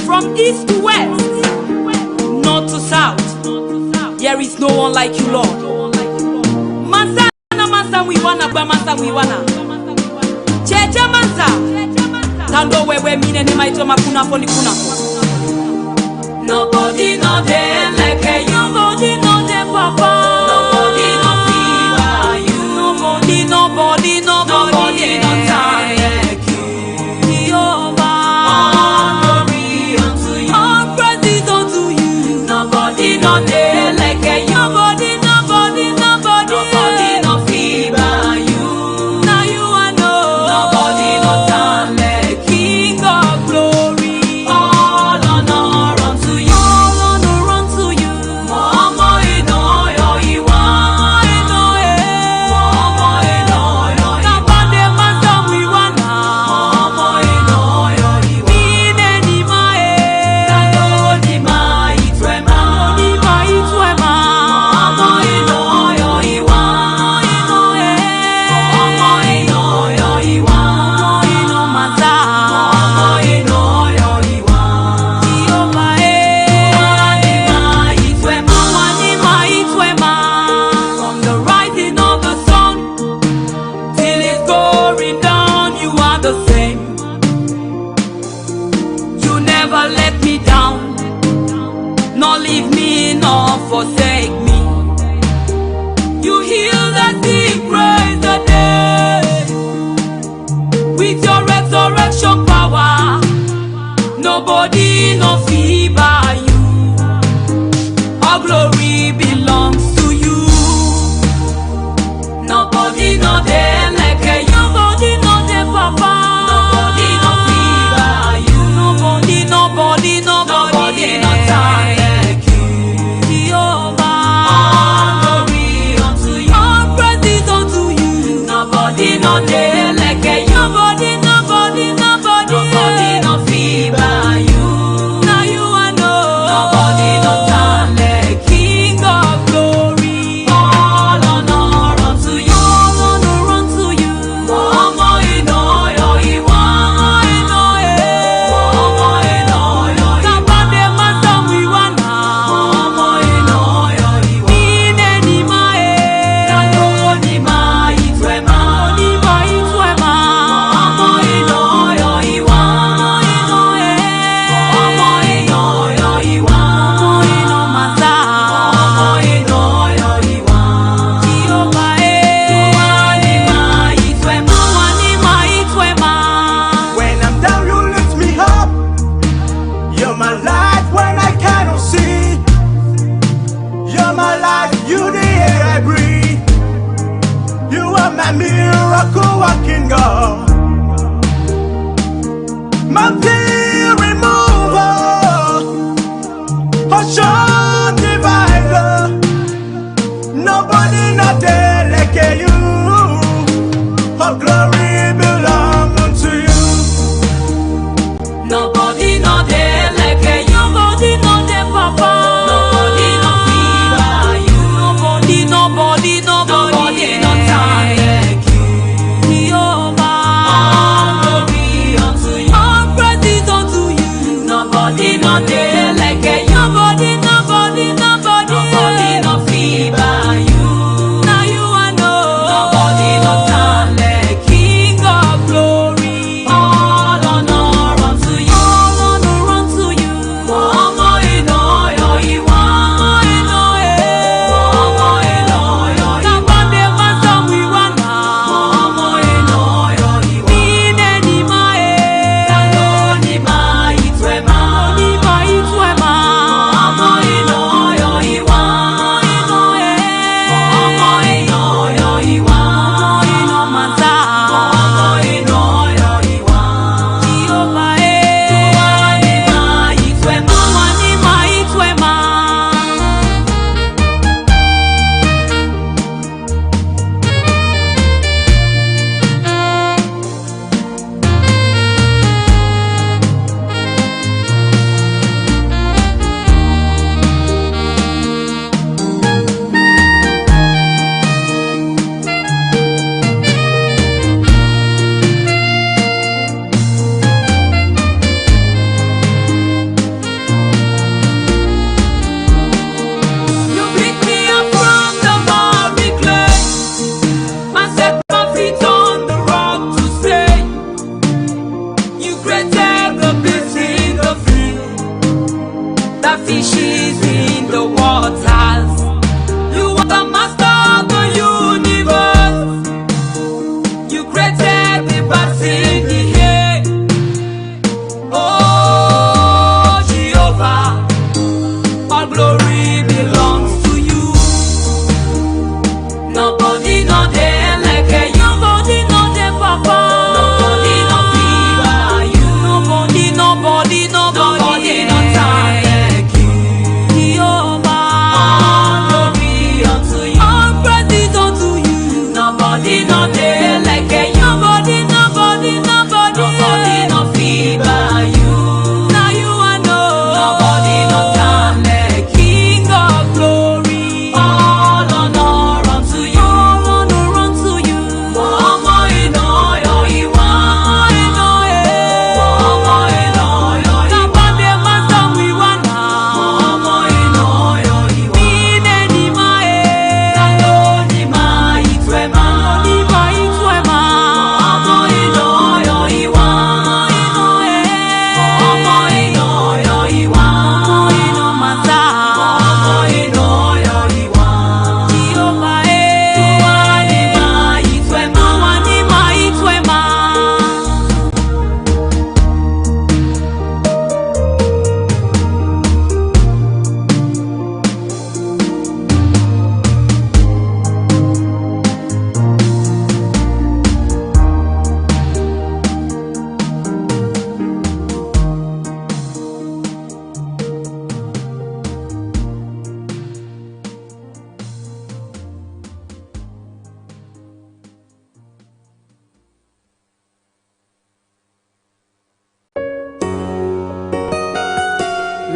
From east to west, north to south, there is no one like you, Lord. Mansa mansa we wanna, mansa we wanna. Checha mansa, tando wewe mine ni maito makuna poni kuna. Nobody know them like you. Nobody know them, Papa. Nobody know fever you. Nobody know time like you. Jehovah, all glory unto you. All praises unto you. Nobody know them like you. Nobody know fever you. Now you are know. Nobody know time like King of glory. All honor unto you. All honor unto you. Momo ino yo iwa. Ino Momo ino yo iwa. Kabande masa wiwana. Momo ino yo iwa. Mine ni mae. Kando ni ma itwema. Ni ma itwema. Momo ino yo iwa. Ino Momo ino yo iwa. Ino masa. Momo ino yo iwa. Jehovah Wani ma itwema. From the rising of the sun till it's going down, you are the same. You never let me down, nor leave me, nor forsake me. You heal the sick, raise the dead. With your resurrection power, nobody no fever you. All glory belongs to you. Nobody know them like you. Nobody know them, Papa. Nobody know fever you. Nobody know time like you. Jehovah, all glory unto you. All praises unto you. Nobody know them like you. Nobody know fever you. Now you are know. Nobody know time like King of glory. All honor unto you. All honor unto you. Momo ino yo iwa. Momo ino yo iwa. Kabande masa wiwana. Momo ino yo iwa. Mine ni mae. Kando ni ma itwema. Ni ma itwema. Momo ino yo iwa. Momo ino yo iwa. Momo ino masa. Momo ino yo iwa. Jehovah Wani ma itwema. Wani ma itwema. When I'm down, you lift me up. You're my light when I cannot see. You're my life, you the air I breathe. You are my miracle working God. Mountain remover, ocean divider. Nobody not there like you. All glory belong unto you. Nobody know them like you. Nobody know them, Papa. Nobody know fever you. Nobody know time like you. Jehovah, all glory unto you. All praises unto you. Nobody know them like you. Nobody know fever you. Now you are know. Nobody know time like King of glory. All honor unto you. All honor unto you. Momo ino yo iwa. Momo ino yo iwa. Kabande masa wiwana. Momo ino yo iwa. Mine ni mae. Kando ni ma itwema. Ni ma itwema.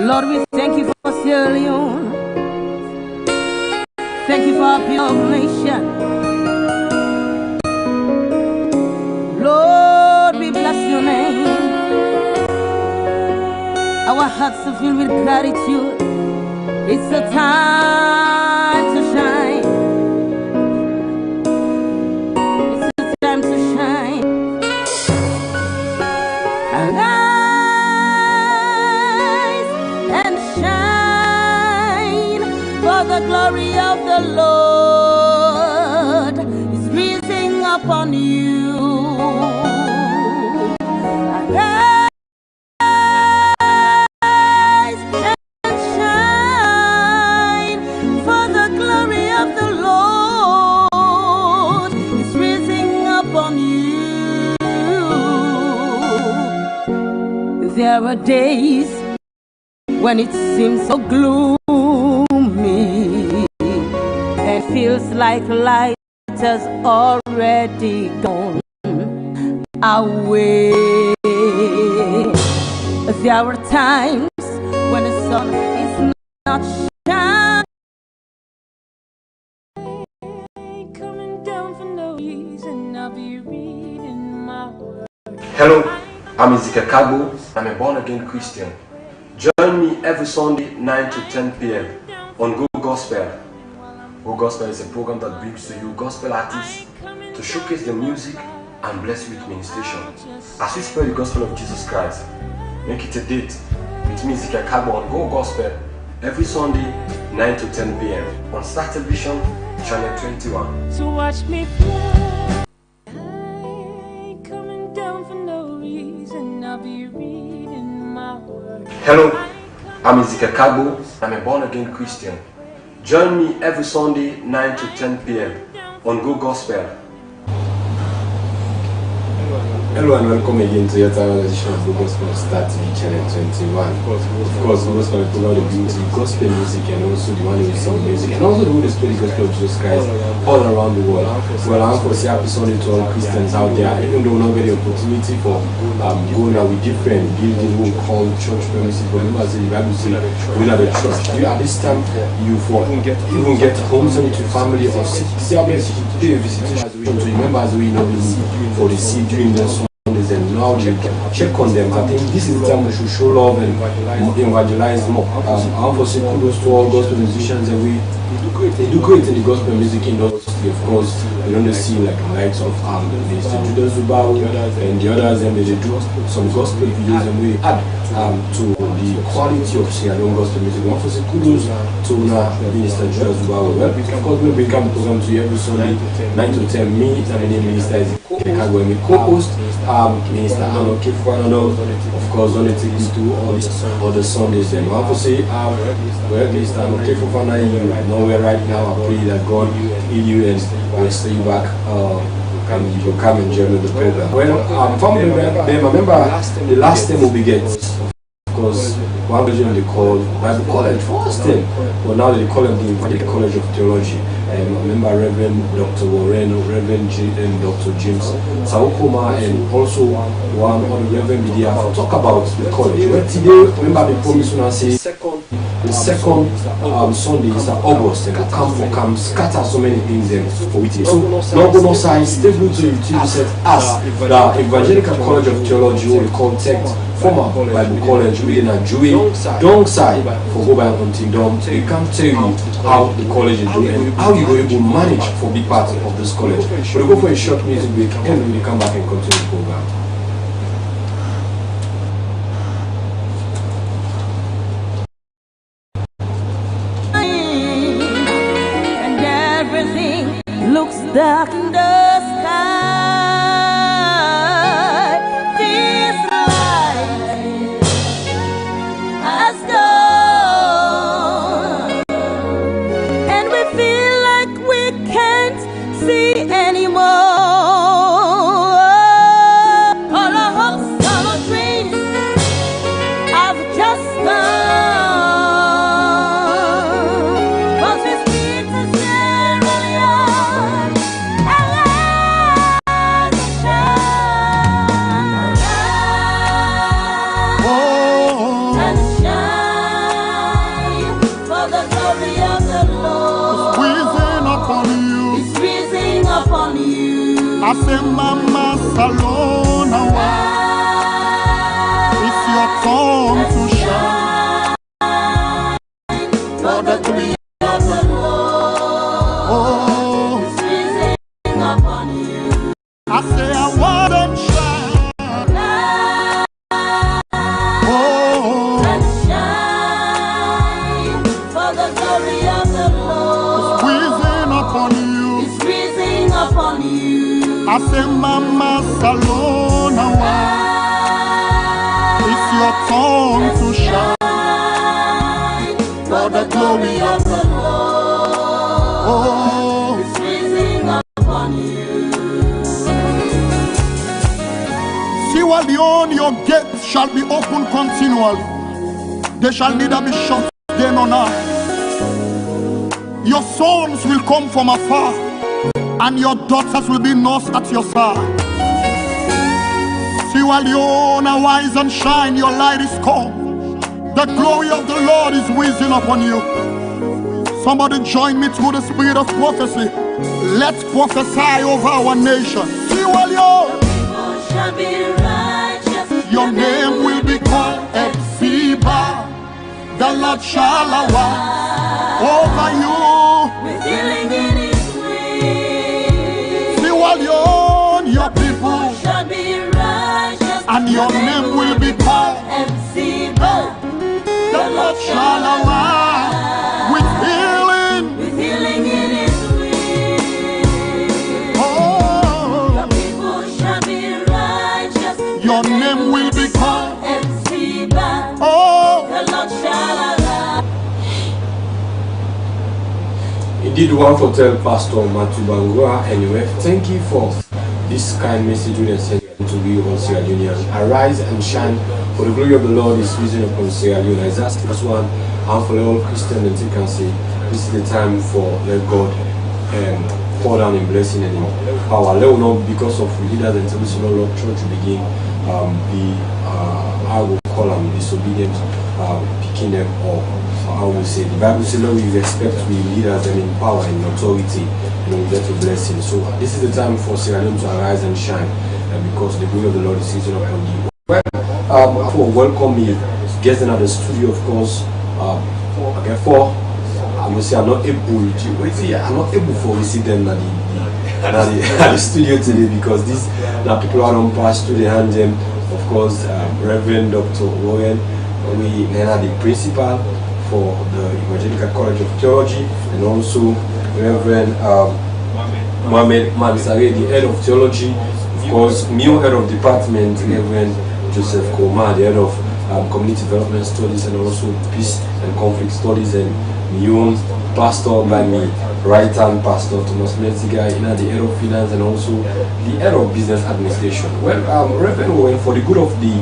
Lord, we thank you for Sierra Leone. Thank you for our beautiful nation. Lord, we bless your name. Our hearts are filled with gratitude. It's a time to shine. It's a time to shine. Arise and shine, for the glory of the Lord is rising upon you. Arise and shine, for the glory of the Lord is rising upon you. There are days when it seems so gloomy and feels like light has already gone away. There are times when the sun is not shining, coming down for no reason. I'll be reading my word. Hello, I'm Ezekiel Kagbo. I'm a born-again Christian. Join me every Sunday 9 to 10 p.m. on Go Gospel. Go Gospel is a program that brings to you gospel artists to showcase their music and bless you with ministration. As we spread the gospel of Jesus Christ, make it a date with me, Ezekiel Kagbo, on Go Gospel every Sunday 9 to 10 p.m. on Star Television, Channel 21. So watch me fly, coming down for no reason. I'll be reading my word. Hello, I'm Ezekiel Kagbo. I'm a born-again Christian. Join me every Sunday 9 to 10 p.m. on Go Gospel. Hello and welcome again to yet another edition of Go Gospel Star TV Channel 21. Of course, Go Gospel is about the beauty, gospel music, and also the one who sing music, and also the way they spread the gospel of Jesus Christ all around the world. Well, I'm for say happy Sunday to all Christians out there, even though we don't get the opportunity for going out with different buildings we call church premises. But remember, the Bible says we are the church. At this time, you even get home to your family or see how many pay a visitation. So remember, as we know for the seed during the and now you can check on them. I think this is the time we should show love and evangelize more. I want to say kudos to all gospel musicians, and they do great in the gospel music industry. Of course, we don't see like the likes of Mr. Judas Zubawu and the others, and they do some gospel videos, and we add to the quality of Sierra Leone gospel music. I want to say kudos to Minister Judas Zubawu. Well, of course, we bring the program to you every Sunday 9 to 10. Me and the name Minister Ezekiel Kagbo, and co-host Minister Arnold Kifwanono, of course, only take you to all the Sundays. Then I want to say, well, Minister Arnold Kifwanono, you know where right now. I pray that God heal you and will stay you back and you will come and join the program. Well, family member, remember the last time we get, of course, one version they call Bible College first time, but now they call it the College of Theology. I remember Reverend Dr. Warren, Reverend and Dr. James Saokoma, and also one on Reverend Media talk about the college. Well, today, remember the promise when I say the second Sunday is August, and I come scatter so many things and for it. So now go no science, stay good to YouTube set as the Evangelical College of Theology will contact former Bible College within a Jewish downside for go by until done. They can tell you how the college is doing and how you will able to manage for big part of this college. We'll go for a short music break and when we come back and continue the program. And everything looks dark in the sky. This light has gone, and we feel like we can't see anymore. All our hopes, all our dreams have just gone. 'Cause we speak to Sierra Leone, and I say, Mama Salona, it's your turn to shine. For the glory of the Lord is rising upon you. I say, I want to shine. Let's shine. For the glory of the Lord is rising upon you. It's rising upon you. I say, Mama Salona, it's your turn to shine. For the glory of the Lord is rising upon you. Sierra Leone, your gates shall be open continually. They shall neither be shut day nor night. Your sons will come from afar, and your daughters will be nursed at your side. Sierra Leone, arise and shine, your light is come. The glory of the Lord is rising upon you. Somebody join me through the spirit of prophecy. Let's prophesy over our nation. Sierra Leone, shall be righteous. Your name will be called Epsiba. The Lord shall arise over you with healing in his wings. Sierra Leone, your people shall be righteous, and your name will be called Epsiba. The Lord shall arise with healing in his wings. Oh, your people shall be righteous. Your name will be called Epsiba. Oh, the Lord shall arise. Indeed, one for tell Pastor Matthew Bangura. Anyway, thank you for this kind message we sent to we on Sierra Leone. Arise and shine, for the glory of the Lord is risen upon Sierra Leone. I ask this one, and for all Christians, and you can see this is the time for let God pour down in blessing and in power. Let us not, because of leaders and traditional Lord church to begin I will call them disobedient, picking them up. I will say the Bible says, Lord, we respect we leaders and in power and authority, and we get a blessing. So this is the time for Sierra Leone to arise and shine, because the glory of the Lord is risen upon you. Well, for welcome me, guests in the studio, of course. Okay, for I will say I'm not able to receive them at the studio today, because these now people are on pass to the hand them. Of course, Reverend Dr. Warren, we are the principal for the Evangelical College of Theology, and also Reverend Mohamed Mansare, the head of theology. Of course, new head of department, Reverend Joseph Koma, the head of community development studies and also peace and conflict studies, and new pastor by me, right hand pastor Thomas Menziga, the head of finance and also the head of business administration. Well, Reverend Owen, for the good of the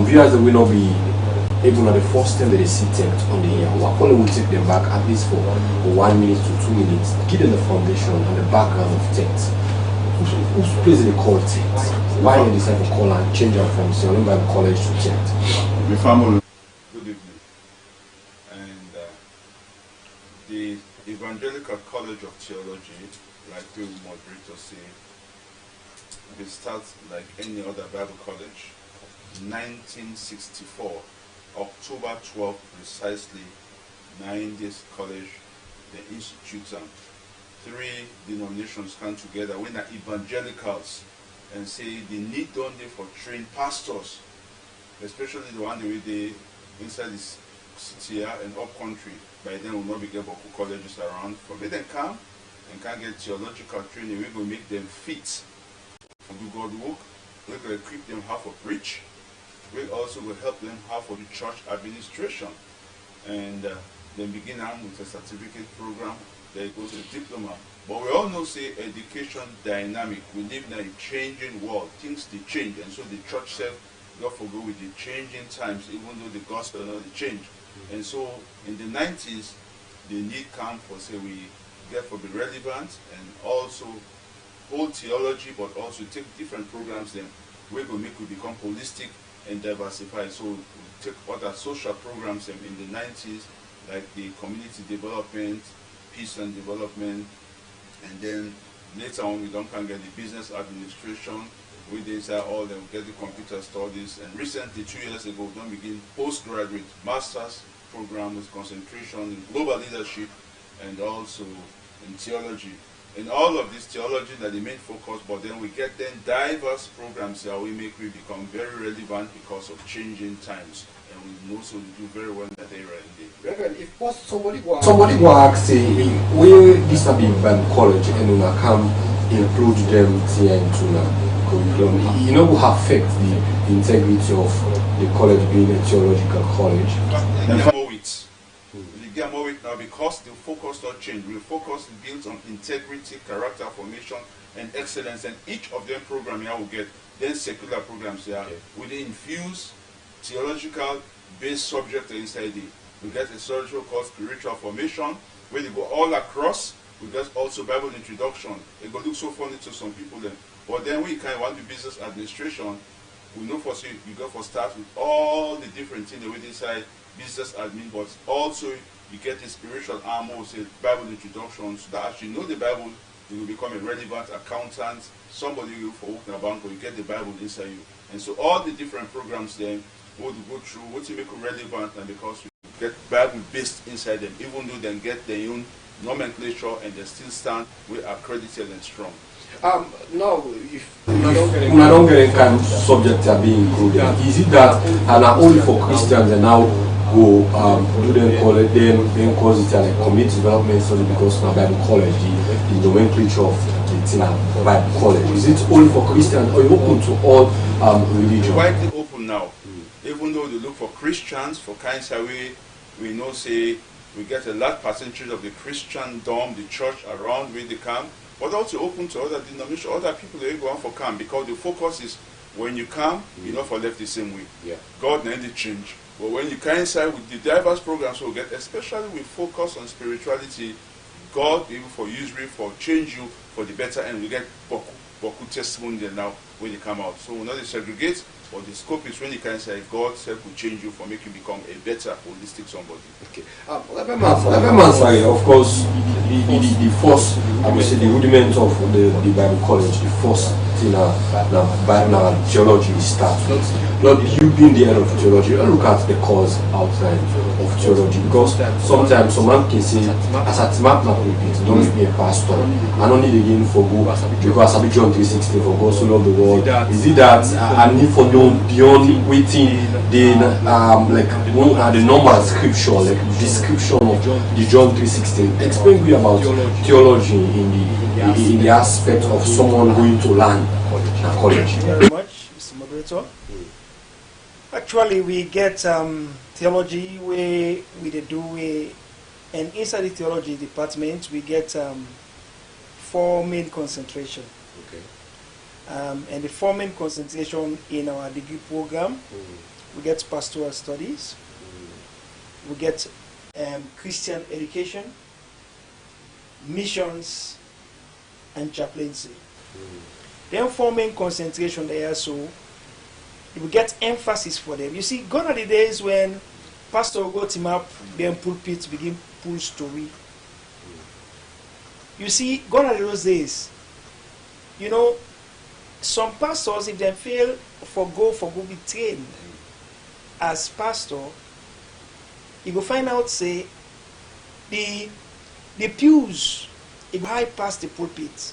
viewers that will not be able at the first time that they see tent on the air, what probably will take them back at least for 1 minute to 2 minutes, give them the foundation and the background of tent. Whose place they call tent? Why they decide to call and change it from Sierra Leone College to tent? The family. Good evening. And the Evangelical College of Theology, like the moderator say, they start like any other Bible college. 1964, October 12th, precisely, 90th college, the institute, three denominations come together when are evangelicals and say the need only for trained pastors, especially the one that they inside this city here and up country. By then will not be able to colleges around. Forbid them come and can get theological training. We will make them fit to do God work. We will equip them how to preach. We also will help them how for the church administration. And then begin on with a certificate program. They go to the diploma. But we all know, say, education dynamic. We live in a changing world. Things they change. And so the church said, God forgo with the changing times, even though the gospel not the change. And so in the 90s, the need come for, say, we get for be relevant and also hold theology, but also take different programs then we will make we become holistic and diversified. So we take other social programs in the 90s, like the community development, peace and development, and then later on we don't can get the business administration. We inside all them get the computer studies, and recently 2 years ago we don't begin postgraduate master's program with concentration in global leadership and also in theology. In all of this theology that the main focus, but then we get then diverse programs that we become very relevant because of changing times, and we also do very well in that area indeed. Reverend, if somebody will ask, say, where this have been by college and una come include them here into the curriculum, you know, will affect the integrity of the college being a theological college. Now, because the focus not changed, we focus built on integrity, character formation, and excellence, and each of them program here will get then secular programs here. Okay. We infuse theological based subject inside it. We get a surgical called spiritual formation, where they go all across. We get also Bible introduction. It will look so funny to some people then. But then we kind of want the business administration. We know for sure you go for start with all the different things with inside business admin, but also you get a spiritual armor, say Bible introduction, so that as you know the Bible, you will become a relevant accountant, somebody you for open a bank, or you get the Bible inside you. And so all the different programs then will go through what you make relevant, and because you get Bible based inside them, even though they get their own nomenclature and they still stand with accredited and strong. Now, if we don't get any kind of subject are being included, is it that and are only for Christians and now go do them college, then cause it like community development study because now Bible college, the nomenclature of the thing Bible college. Is it only for Christians or you open to all religions? Widely open now. Even though they look for Christians, for kinds of way, we know say we get a large percentage of the Christendom, the church around where they come, but also open to other denominations, other people that go on for come, because the focus is when you come, you're not for left the same way. Yeah. God never change. But when you come inside with the diverse programs we get, especially with focus on spirituality, God able for usury, for change you for the better, and we get boku testimony there now when you come out. So we're not segregate, but the scope is when you can say God self will change you for make you become a better holistic somebody. Okay. Sorry, of course, the first, I would say, the rudiment of the Bible college, the first thing now theology starts. Not you being the head of theology, you look at the cause outside of theology, because sometimes someone can say, as a map not repeat, don't make me a pastor. I don't need again for go because I be John 3:16 for God so love the world. Is it that I need for no beyond waiting the like the normal scripture, like description of the John 3:16? Explain me about theology in the aspect of someone going to learn at college. Thank you very much, Mr. Moderator. Actually, we get theology where we do and inside the theology department we get 4 main concentration. Okay. And the 4 main concentration in our degree program, we get pastoral studies, we get Christian education, missions, and chaplaincy. Then 4 main concentration there, so we get emphasis for them. You see, gone are the days when pastor will go team up, then pulpit begin pull story. You see, gone are those days. You know, some pastors, if they fail for go be trained as pastor, you go find out say the pews it high past the pulpit.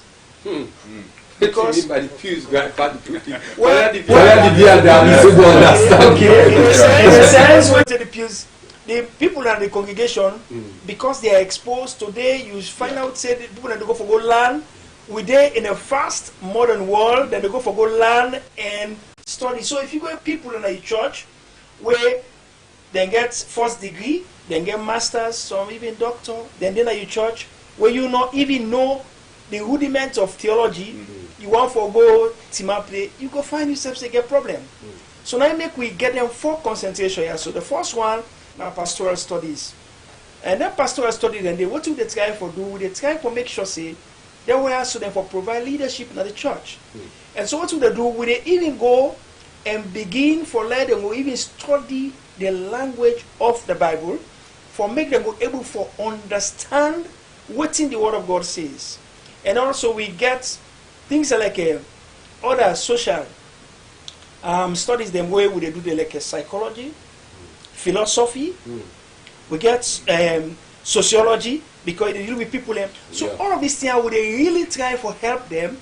Because by the pews going past the pulpit. Well, did understand? Okay, in a sense, when the pews, the people in the congregation, because they are exposed today, you find out say the people that they go for go learn, we there in a fast modern world, then they go for go learn and study. So if you go people in a church where they get first degree, then get masters, some even doctor, then at your church where you not even know the rudiments of theology, you want for go team up play, you go find yourself say get problem. So now make we get them 4 concentration here. So the first one now pastoral studies. And then pastoral studies, then what do they try for do? They try for make sure say they will ask them for provide leadership in the church. And so what do they do? Will they even go and begin for let them go even study the language of the Bible for make them go able for understand what in the Word of God says. And also we get things like other social studies them where we do the like psychology, philosophy. We get sociology because they deal with people. So all of these things would they really try for help them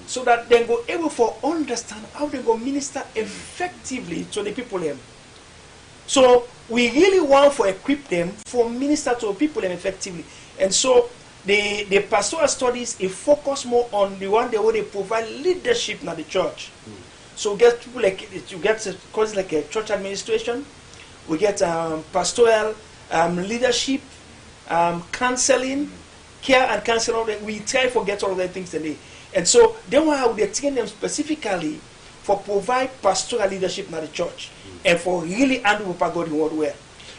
so that they go able for understand how they go minister effectively to the people. So we really want to equip them for minister to people effectively. And so the pastoral studies it focus more on the one way they provide leadership in the church. So we get people like you get courses like a church administration, we get pastoral leadership, counseling, care and counseling. We try to get all of the things today. And so then we have train them specifically for provide pastoral leadership in the church and for really handle Papa God in what well.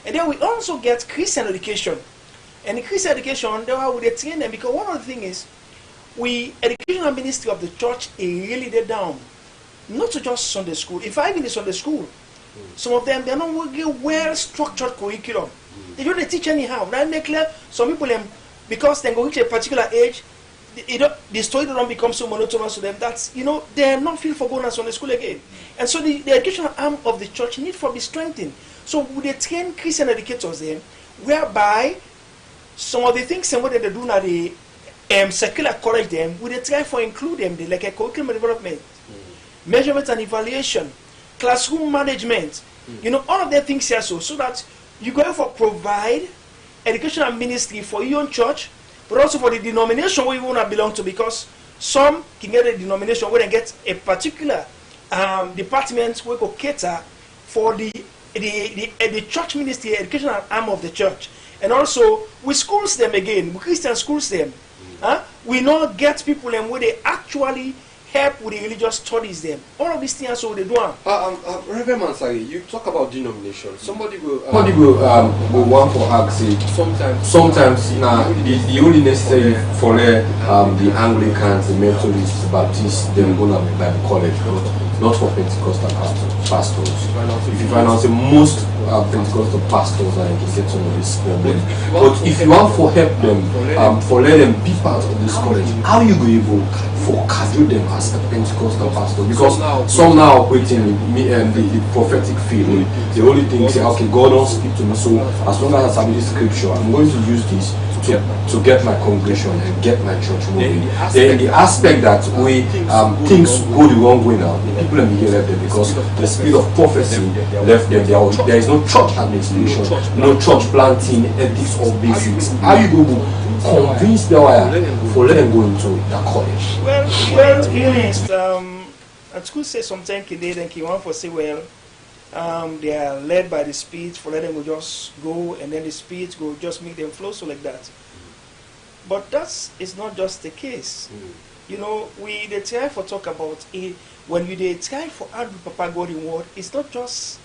And then we also get Christian education. And in Christian education, then we train them because one of the things is we educational ministry of the church is really dead down. Not to just Sunday school. If I'm in the Sunday school, some of them they're not working well structured curriculum. They don't teach anyhow. Now make clear some people because they go reach a particular age, the story don't become so monotonous to them. That's they're not feel for going to Sunday school again. And so the educational arm of the church need for be strengthened. So they train Christian educators there, whereby some of the things and what they do now the secular college them, we they try for include them like a curriculum development. Measurement and evaluation, classroom management, all of the things here so that you go for provide educational ministry for your own church, but also for the denomination where you want to belong to, because some can get a denomination where they get a particular department where go cater for the church ministry, educational arm of the church. And also we schools them again, we Christian schools them. We not get people where they actually help with the religious studies them. All of these things so they do. Reverend Mansari, you talk about denomination. Somebody will want for ask it. Sometimes the only necessary for the Anglicans, the Methodists, the Baptists, they're gonna be Bible college, not for Pentecostal pastors. If you find out the most Pentecostal pastors are get some of this problem. But if you want for help them, for let them be part of this college, how you go able for carry them as a Pentecostal pastor? Because some now operating in the prophetic field. The only thing say, okay, God don't speak to me, so as long as I have this scripture, I'm going to use this to get my congregation and get my church moving. Then the aspect that we things go the wrong way now, the people in the left them because the spirit of prophecy left them. There is no church administration, no church planting, ethics or basics. How you go to convince the wire for letting go into the college? Well, really, at school say sometimes they then want for say they are led by the Spirit for letting them just go, and then the Spirit go just make them flow so like that. But that is not just the case. We they try for talk about it when we they try for handle Papa God in word. It's not just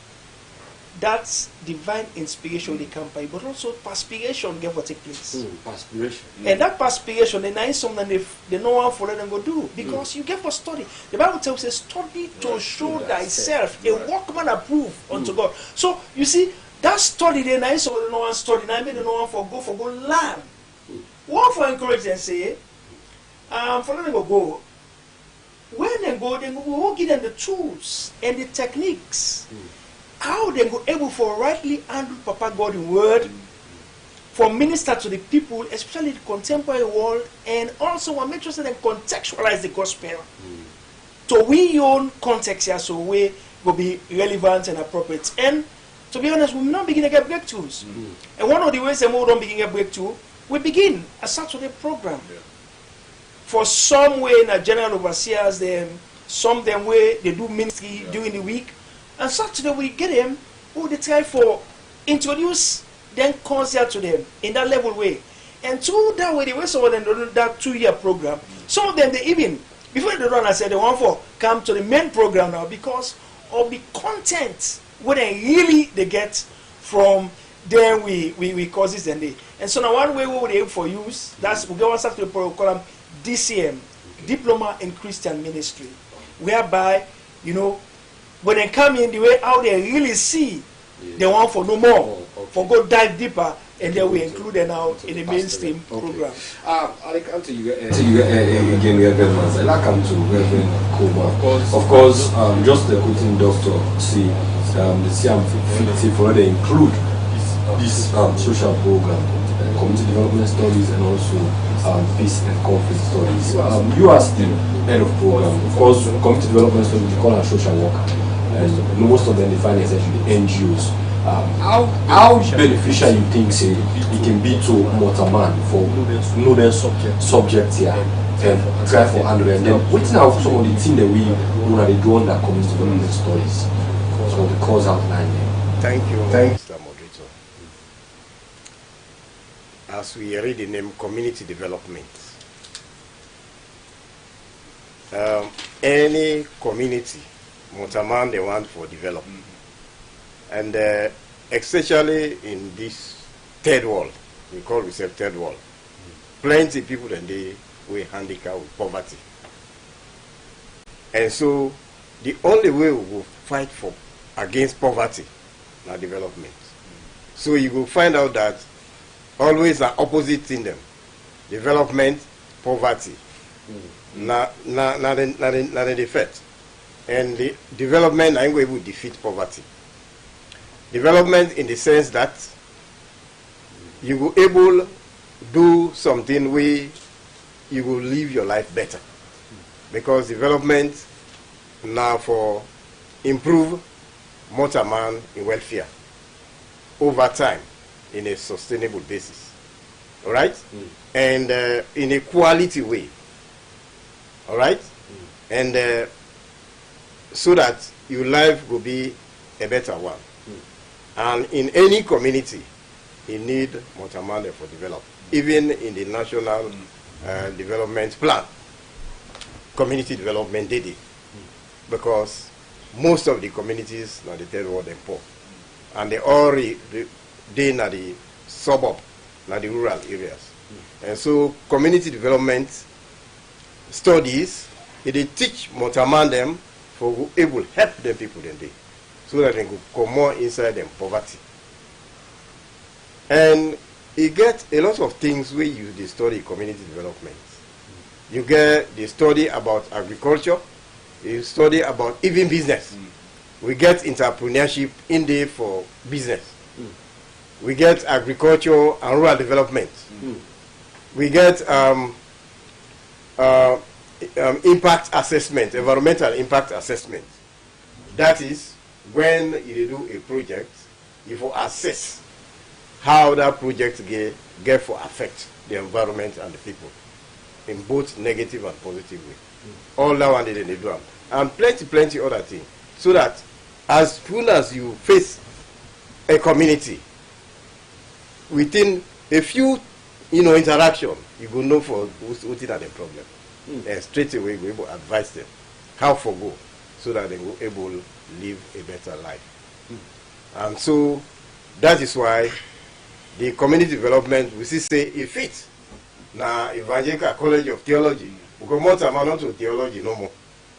that divine inspiration they can buy, but also perspiration get what take place. Perspiration. And that perspiration, they know something they know how for let them go do. Because you get for study. The Bible tells us, study to show thyself a workman approved unto God. So you see, that study they know something they know how study, now they know how for go learn. One for encourage them say, for let them go. When they go give them the tools and the techniques. How they go able for rightly handle Papa God in word, for minister to the people, especially the contemporary world, and also want make sure that they contextualize the gospel to we own context here, so we will be relevant and appropriate. And to be honest, we not begin to get breakthroughs. And one of the ways that we don't begin to get breakthrough, we begin a Saturday program. For some way in a general overseers, some them way they do ministry during the week. And Saturday we get them who they try for introduce then concert to them in that level way. And through that way, the way some of them do that 2-year program. Some of them they even before they run, I said they want for come to the main program now because of the content what they get from then we causes and they. And so now one way we would aim for use, that's we go on to the program DCM, Diploma in Christian Ministry, whereby when they come in the way how they really see they want for no more, for go dive deeper and then we include them now in the mainstream program. I come to you again, Reverend Mans. I like come to Reverend Kuma. Of course, just the quoting doctor see the CM for they include this social program, community development studies, and also peace and conflict studies. You are still head of program. Of course, community development studies we call our social work, and most of them define essentially NGOs. How beneficial you think say it can be to Motaman for know their subject here and try for handle them? Then waiting out some of the things that we they do on that community development studies. So the cause outline there. Thank you, Mr. Moderator. As we read the name community development, any community, Motaman they want for development. And especially in this third world, we call it third world, plenty of people and they were handicapped with poverty. And so the only way we will fight for against poverty na development. So you will find out that always an opposite in them. Development, poverty. Na the effect. And the development I will defeat poverty. Development in the sense that you will able do something where you will live your life better. Because development now for improve Motaman in welfare over time in a sustainable basis. All right? And in a quality way. All right? And so that your life will be a better one. And in any community, you need Motaman for development. Even in the national development plan, community development did it. Because most of the communities are the third world and poor. And they all they are the suburb, not the rural areas. And so community development studies, they teach Motaman them for able to help the people then they. So that they could come more inside them poverty. And you get a lot of things where you study community development. You get the study about agriculture, you study about even business. We get entrepreneurship in there for business. We get agriculture and rural development. We get impact assessment, environmental impact assessment. That is when you do a project, you will assess how that project get for affect the environment and the people in both negative and positive way. All that one they do them. And plenty other things. So that as soon as you face a community, within a few interaction, you will know for who's are the problem. And straight away we will advise them how to go so that they will able to live a better life. And so that is why the community development we see say if it now Evangelical College of Theology, we go more time not to theology no more.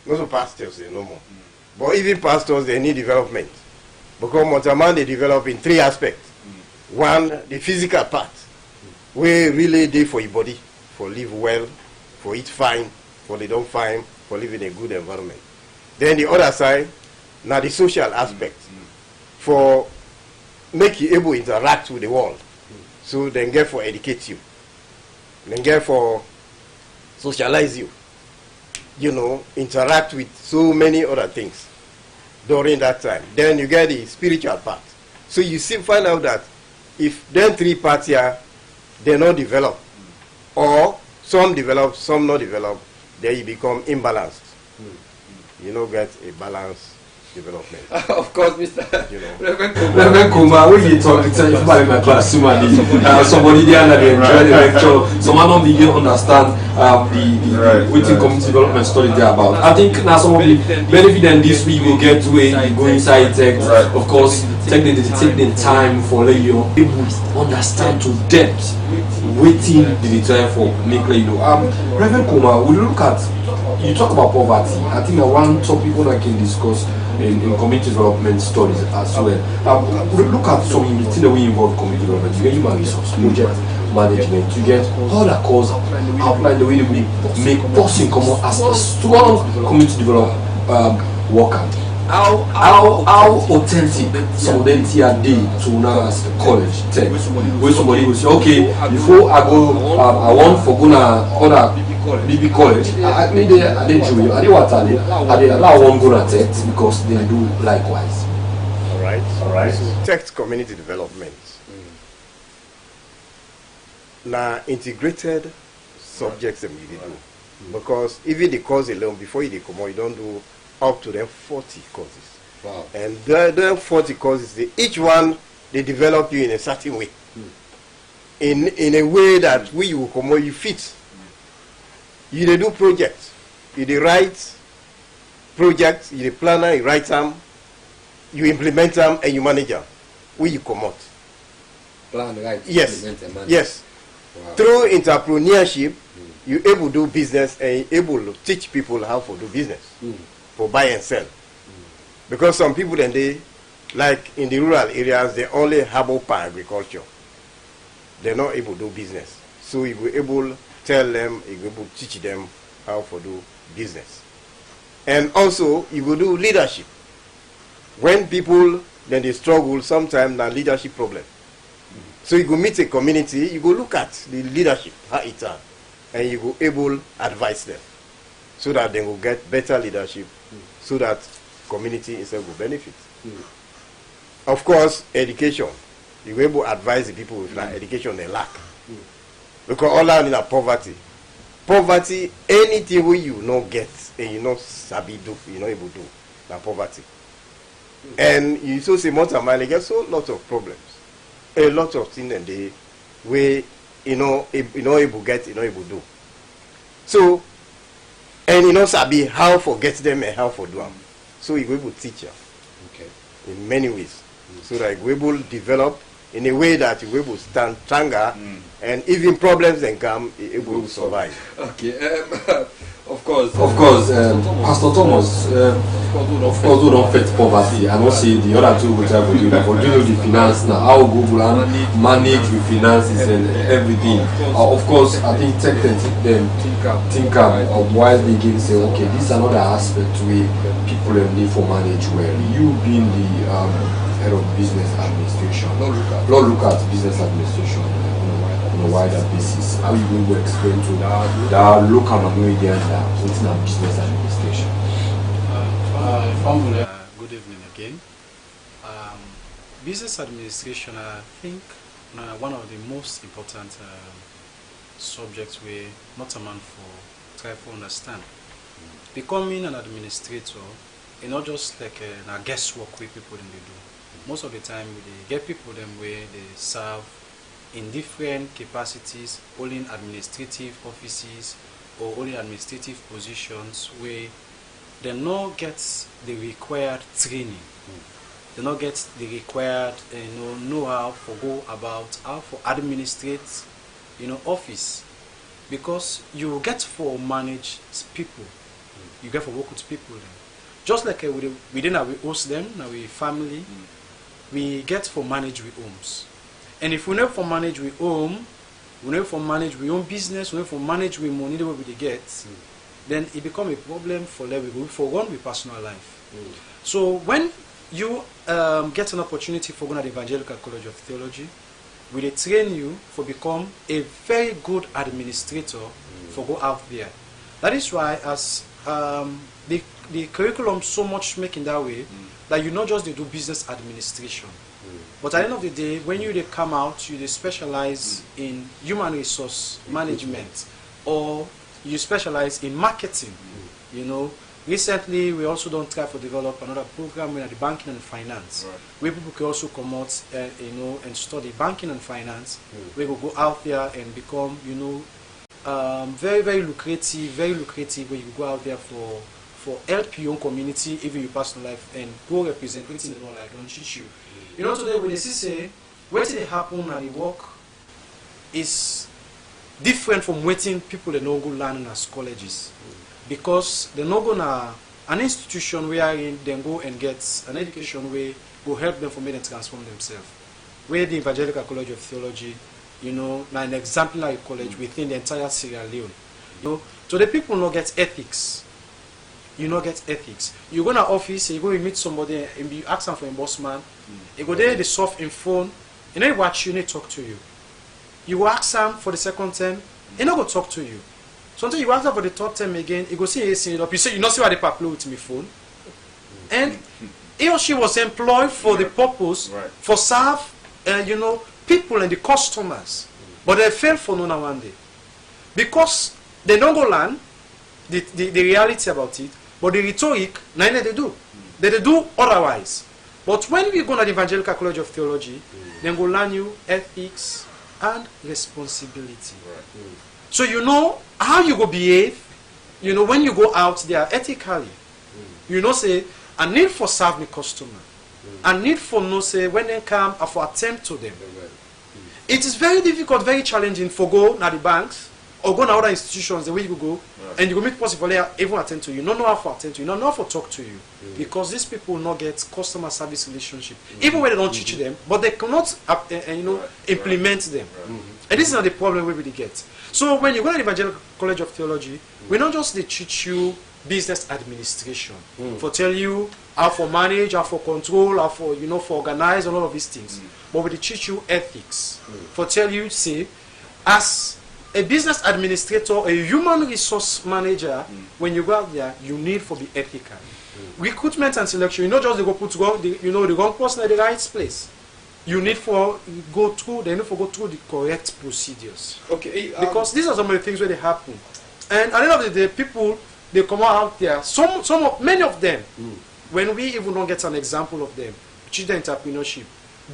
Not to pastors no more. But even pastors they need development. Because Motaman they develop in three aspects. One, the physical part, where really they for your body, for live well, for eat fine, for they don't fine, for live in a good environment. Then the other side, now the social aspect, for make you able to interact with the world. So then get for educate you. Then get for socialize you. Interact with so many other things during that time. Then you get the spiritual part. So you find out that if then three parts here, they not develop, or some develop, some not develop, then you become imbalanced. You don't get a balanced development. Of course, Mr. Reverend Kuma, when you talk, it's about my class, somebody there that they enjoy the lecture, someone don't begin to understand the waiting community development story there about. I think now some of the benefit and this week will get to it, go inside text, of course, take the time for you able to understand to depth waiting the time for make Reverend Kuma, we look at you talk about poverty. I think one topic one I can discuss in community development studies as well. Look at some of the things that we involve community development. You get human resource, project management, you get all the cause outline the way we make person common as a strong community development worker. How authentic some of them TRD to now as a college tech, where somebody will say, okay, before I go, I want for going other BB college, I mean they Jew, I what are they allow one go to tech because they do likewise. All right. So tech community development. Now integrated subjects that we do, because even the course alone before you come out, you don't do up to them 40 courses. Wow. And the 40 courses, each one they develop you in a certain way, in a way that we will come out, you fit. You they do projects, you they write projects, you the planner, you write them, you implement them, and you manage them. Where you come out. Plan, right? Yes. Implement, Yes. Wow. Through entrepreneurship, you able to do business and able to teach people how to do business, for buy and sell. Because some people then they, like in the rural areas, they only have open agriculture. They're not able to do business. So you will able tell them, you will able to teach them how to do business. And also you will do leadership. When people then they struggle, sometimes na leadership problem. So you go meet a community, you go look at the leadership, how it's done, and you go able advise them, so that they will get better leadership, so that community itself will benefit. Of course, education. You go able advise the people with that education they lack, because all out in a poverty. Poverty, anything where you not get and you not sabi do, you not able to do, na poverty. And you so say month and mile, get so lot of problems. A lot of things and they way able get, able do. So and sabi how for get them and how for do them. So you go able to teach you in many ways. So that you able develop in a way that you able stand stronger and even problems then come, you able to survive. Okay. Of course, Pastor Thomas, of course, we don't fit poverty. I don't say the other two which I will do that, but do the finance now, how Google manage with finances and everything. Of course, I think tech and think of why they can say, okay, this is another aspect where people need for manage well. You being the head of business administration, not look at business administration on a wider basis. How you going to explain to the local Americans that what's in business administration? Good evening again. Business administration, I think, one of the most important subjects we not a man for try to understand. Becoming an administrator is not just like a guesswork way people they do. Most of the time, they get people them where they serve in different capacities, holding administrative offices or holding administrative positions where they not get the required training. They not get the required know-how for go about how for administrate office, because you get for manage people, you get for work with people then. Just like within our host them, our family, we get for manage with homes. And if we never for manage with home, we never for manage with own business, we never for manage with money that we get, then it become a problem for level for one with personal life. So when you get an opportunity for going to the Evangelical College of Theology, we they train you for become a very good administrator for go out there. That is why as the curriculum so much making that way that you not just they do business administration. But at the end of the day, when you they come out, you they specialize in human resource management, or you specialize in marketing. Recently we also don't try to develop another program in the banking and finance, where people can also come out, and study banking and finance. We will go out there and become, very very lucrative, where you go out there for help your own community, even your personal life, and go represent everything they don't like, don't teach you. Today when they say what they happen and the work is different from waiting people they no go learn as colleges, because they're not gonna an institution wherein they go and get an education where will help them for me to transform themselves. Where the Evangelical College of Theology, you know, now an exemplary college within the entire Sierra Leone. You know, so the people not get ethics. You not get ethics. You go to office, you go and meet somebody, and you ask them for a boss man. You go there, they solve in phone, and they watch you, and they talk to you. You ask them for the second time, and they go talk to you. Sometimes you ask them for the third time again, you go see it up. You say, you not see why they play with me phone. And he or she was employed for the purpose, for serve, you know, people and the customers. But they fail for no one day. Because they don't go learn the reality about it, but the rhetoric, neither they do. They do otherwise. But when we go to the Evangelical College of Theology, then go learn you ethics and responsibility. So you know how you go behave, you know, when you go out there ethically. You know, say, I need for serve the customer. I need for no say when they come, I for attend to them. It is very difficult, very challenging for go to the banks or go to other institutions the way you go and you go meet people there even attend to you. Not know how to attend to you, not know how to talk to you. Because these people will not get customer service relationship. Even when they don't teach them, but they cannot you know, implement them. And this is not the problem we really get. So when you go to the Evangelical College of Theology, we not just they teach you business administration, for tell you how for manage, how for control, how for, you know, for organize and all of these things. But we teach you ethics, for tell you, say, as a business administrator, a human resource manager, when you go out there, you need to be ethical. Recruitment and selection, you not just they go put wrong, you know, the wrong person at the right place. You need for go through the correct procedures. Okay. Because these are some of the things where they happen. And at the end of the day, people, they come out there. Many of them, when we even don't get an example of them, children entrepreneurship,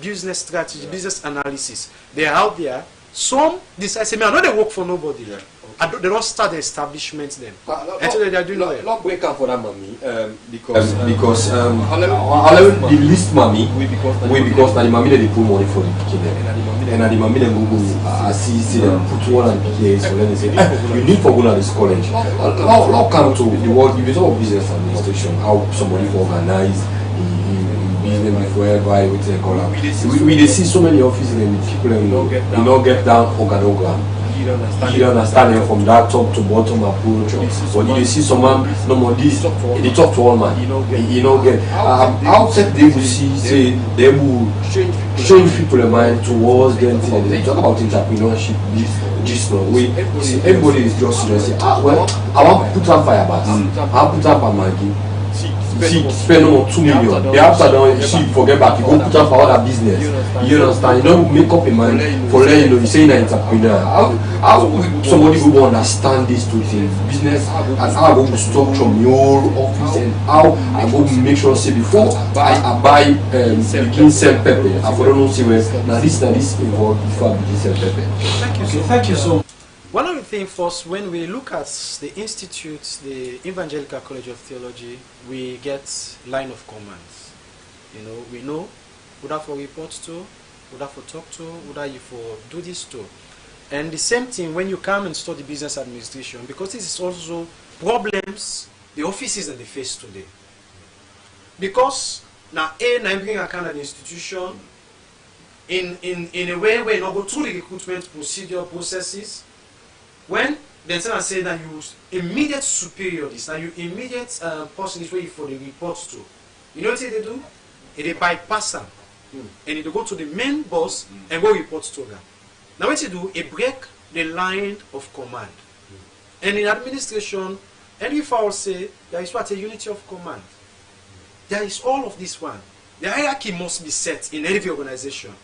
business strategy, business analysis, they are out there. Some decide, say, I know they work for nobody. They don't start the establishment then. Actually, they are doing well. Not break up for that, mommy, because the least mommy, because the mommy they put money for the picking and the mommy they go see them put one and PK, so then they say, you need for going to this college. Now come to the world, you know, business administration, how somebody organize business before everybody with the color. We see so many offices with people and you know get down organogram. You understand them from that top to bottom approach. But you see someone no more this they talk to all man. You know get outside they will say they will change people mind towards them. They talk about entrepreneurship, this way. Everybody is just say, well, I want to put up fire bats. I want to put up a Maggie. See, spend almost 2 million. They after don't see forget back, you go put up for other business. You understand? You don't make up a mind for letting you know you say you're an entrepreneur. How somebody who will understand these two things, business and how I go to structure your office and how I go to make sure say before I buy begin sell pepper. I don't know see where now this involved before I begin sell pepper. Thank you. Thank you so much. One of the things first, when we look at the institute, the Evangelical College of Theology, we get line of commands. You know, we know who that for report to, who that for talk to, who that you for do this to. And the same thing when you come and study business administration, because this is also problems the offices that they face today. Because now I bring a kind of institution in a way where you not go through the recruitment procedure processes. When then someone say that you immediate superior this, that you immediate person is where you for the reports to. You know what they do? They bypass them. And they go to the main boss and go report to them. Now what you do, they break the line of command. And in administration, and if I will say there is what a unity of command. There is all of this one. The hierarchy must be set in every organization.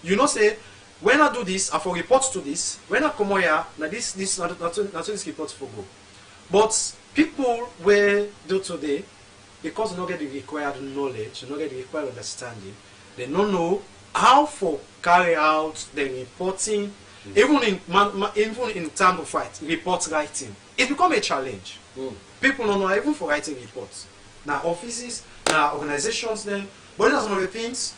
You know say when I do this, I for report to this. When I come here, now this not this report for go. But people will do today, because they don't get the required knowledge, they don't get the required understanding, they don't know how to carry out the reporting, even in terms of report writing. It becomes a challenge. People don't know even for writing reports. Now offices, now organizations, then. But these are some of the things.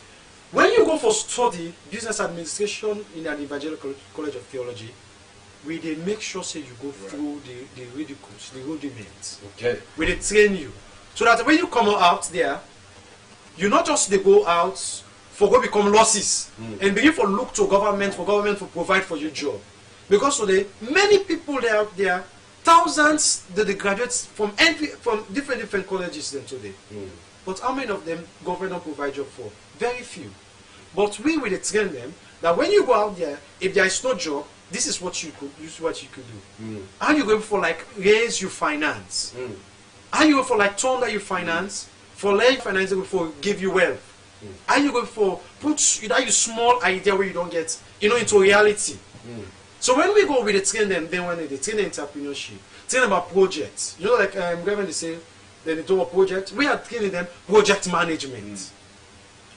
When you go for study business administration in an Evangelical College of Theology, they make sure say you go through the ridicules, the rudiments. Okay. They train you So that when you come out there, you not just they go out for go become losses and begin for look to government for provide for you job. Because today, many people out there, thousands that they graduate from different colleges then today. But how many of them government provide job for? Very few. But we will train them that when you go out there, if there is no job, this is what you could do. How you going for like raise your finance? How you go for like turn that your finance for like finance for give you wealth? How you going for put that you small idea where you don't get into reality? So when we go with the train them, then when they train entrepreneurship, train about projects. Like government they say, then they do a project. We are training them project management.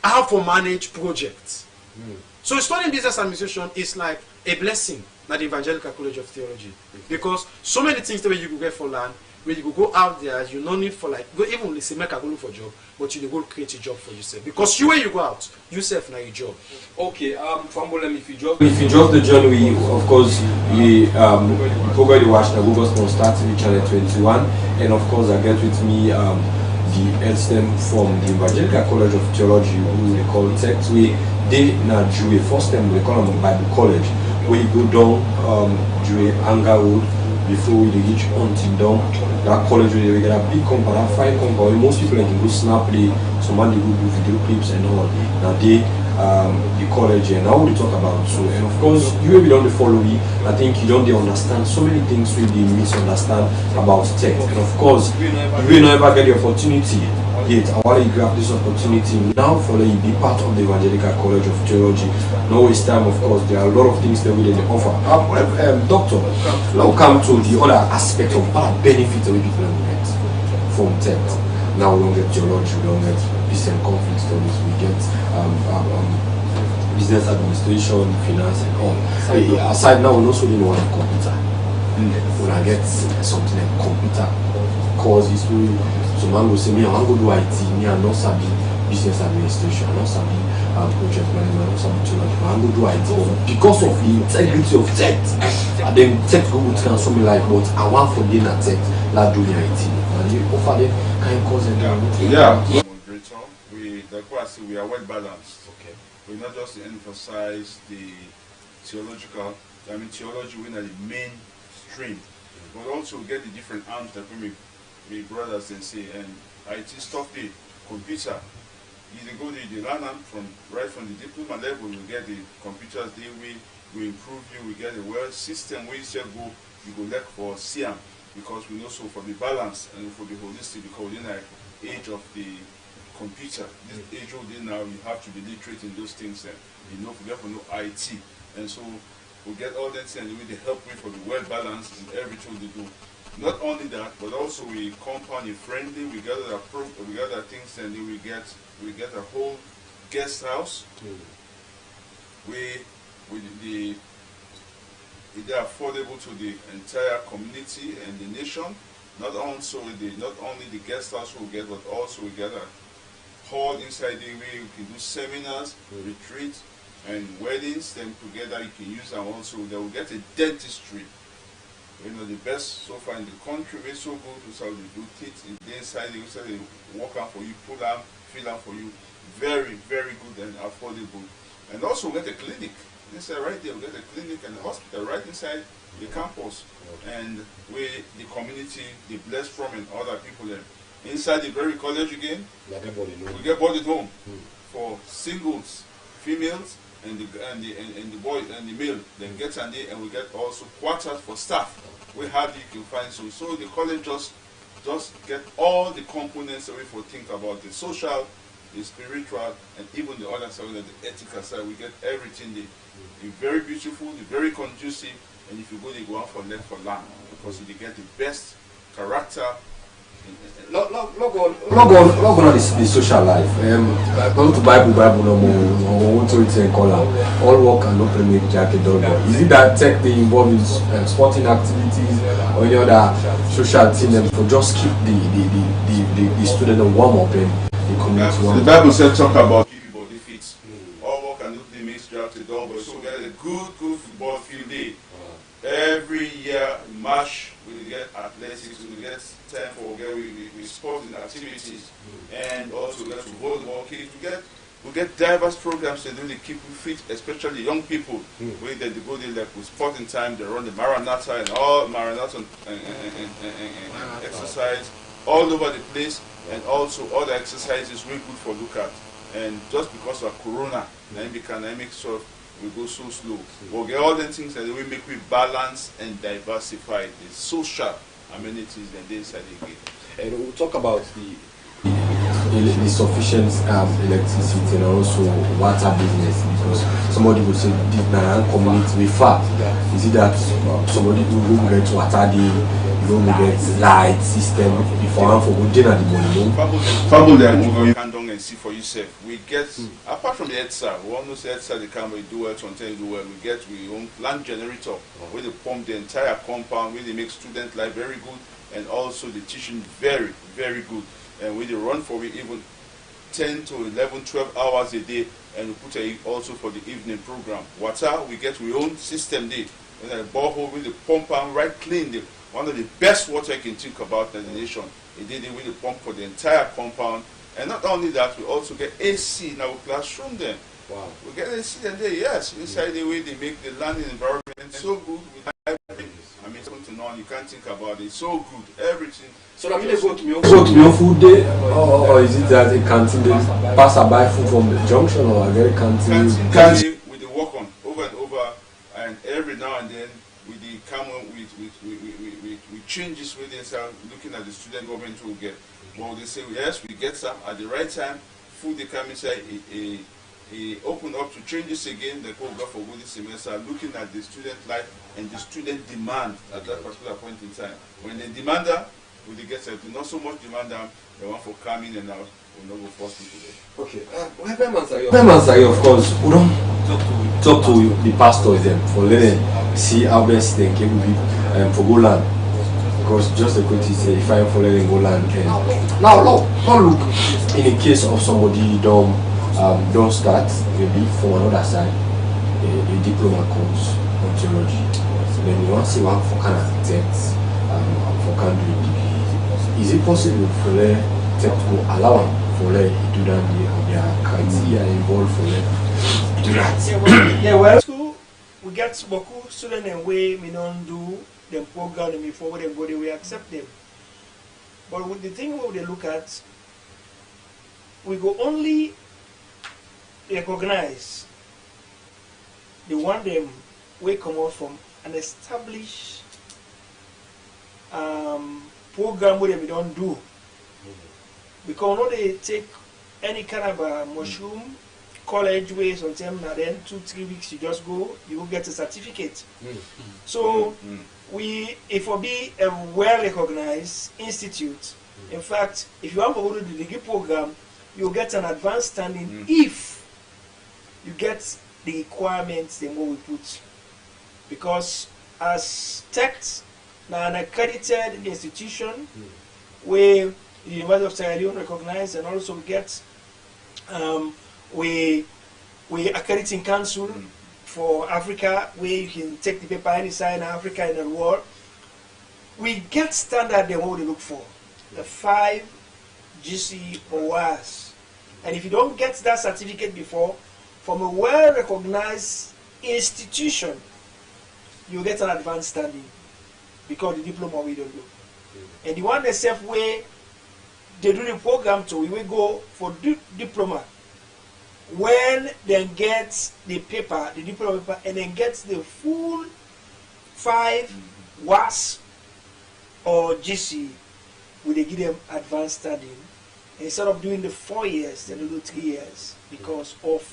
How to manage projects. So studying business administration is like a blessing at the Evangelical College of Theology. Because so many things that you could get for land, where you could go out there, you no need for like go even say make a go look for job, but you go create a job for yourself. Because you when you go out, yourself now your job. Okay, Fambolem, if you drop the journey, of course you probably watch the Google Gospel starting channel 21, and of course I get with me the Elstem from the Evangelical College of Theology, who they call text we they na Jew first time they call them Bible College, where you go down Jew Angerwood before we reach until down that college where we get a big company, fine company. Most people like go snap play, somebody go do video clips and all. Now they the college and now we talk about so, and of course you will be don't follow me. I think you don't understand so many things really misunderstand about tech, and of course you will never get the opportunity yet. I want to grab this opportunity now for you be part of the Evangelical College of Theology. No waste time, of course there are a lot of things that we didn't offer. Doctor, now come to the other aspect of other benefits that we people get from tech. Now we don't get theology, we don't get peace and conflict studies, we get business administration, finance and all. Aside now we also didn't want a computer. When I get something like computer courses, so man will say me I want to do IT, me I not sabi business administration, I not sabi project management, I not sabi theology, I want to do IT. But because of the integrity of tech, and then tech go to transform me like, but I want for being a tech, not doing IT. And you offer them kind of cause and we are well balanced. Okay. We not just emphasize the theological, theology we are the main stream, but also get the different arms that we brothers and say, and IT stuff, the computer. You go the learn from right from the diploma level, you get the computers, we improve you, we get the world system where you say go, you go look for SIAM, because we know so for the balance and for the holistic, because in the age of the computer, this age of now you have to be literate in those things and forget for no IT, and so we get all that and we help me for the well balance in everything they do. Not only that, but also we company friendly. We gather things, and then we get a whole guest house. They are affordable to the entire community and the nation. Not only the guest house we get, but also we get a hall inside the way you can do seminars, retreats, and weddings. Then together you can use, and also they will get a dentistry. The best so far in the country. We're so good to how they do teeth inside. They work out for you, pull out, fill out for you. Very, very good and affordable. And also we get a clinic. Inside right there, we get a clinic and a hospital right inside the campus. And the community, the blessed from and other people there. Inside the very college again, we get body home for singles, females, and the boys and the male. Then get and we get also quarters for staff. We have you can find so the college just get all the components that we for think about the social, the spiritual, and even the other side, the ethical side. We get everything there. It's very beautiful, it's very conducive, and if you go, they go out for left for land because they get the best character. Log on the social life. Go to Bible no more. Want to return color. All work and no make jacket dog. Is it that tech they involved in sporting activities or any other social thing for just keep the student warm up and the community warm? The Bible said talk about keep your body fit. All work and no make jacket dog. So get a good football field day. Every year in March we get athletics, we get time for we sporting activities, and also we get to volleyball kids. We get diverse programs that really keep you fit, especially young people. Where they go there like with sporting time, they run the Maranatha and all Maranatha and exercise all over the place, and also other exercises really good for look at. And just because of Corona, pandemic sort of we go so slow. We'll get all the things that will make we balance and diversify the social amenities and the inside the game. And we'll talk about the sufficient electricity and also water business, because somebody will say this Narayan community we far. Is it that somebody who get water, you don't get light system before and for good dinner the morning? Fable them over you can and see for yourself. We get apart from the EDSA, we almost EDSA they can do well, sometimes do well. We own land generator where they pump the entire compound, where they make student life very good, and also the teaching very, very good. And we run for it even 10 to 11, 12 hours a day, and we put it also for the evening program. Water, we own system there. And a borehole with the pump and right clean. One of the best water I can think about in the nation. It did it with the pump for the entire compound. And not only that, we also get AC in our classroom then. Wow. We get AC in there, yes. Inside the way they make the learning environment so good. I mean, to none, you can't think about it. So good, everything. So I mean, they go to your food day, or is it that a canteen they pass a buy food from the junction, or a very canteen? Canteen with the walk on over and over, and every now and then with the common we change this way they start looking at the student government who get. Well, they say yes, we get some at the right time. Food they come inside, open up to change this again. They go for good semester, looking at the student life and the student demand at that particular point in time. When they demand that, we they get something, not so much demand them, they want for coming and out, we'll not go force people there. Okay, Reverend, of course, we don't talk to the pastors then for letting see how best they can be for go land. Because just the quote is if I'm following go land, now look, in the case of somebody don't start maybe from another side, a diploma course on theology. Then you want to see one for kind of architects, for kind of degree. Is it possible for them to allow for them to do that? Their criteria involved for them to do that? Yeah, well, school, we get beaucoup students and way we don't do the program before they go there, we accept them. But with the thing what they look at, we go only recognize the one them we come out from an established program where we don't do. Because now they take any kind of a mushroom college way sometimes, and then 2-3 weeks you just go, you will get a certificate. So if we be a well-recognized institute, in fact, if you want to go to the degree program, you'll get an advanced standing if you get the requirements then what we put. Because as TECT, now an accredited institution where the University of Sierra Leone recognized, and also we get we accrediting council for Africa, where you can take the paper any side in Africa and the world. We get standard then what we look for, the 5 GC or worse. And if you don't get that certificate before from a well-recognized institution, you get an advanced standing because the diploma we don't do. And the one itself where they do the program to, we will go for diploma. When they get the paper, the diploma paper, and then get the full 5 WAS or GC, we they give them advanced studying. Instead of doing the 4 years, they do 3 years because of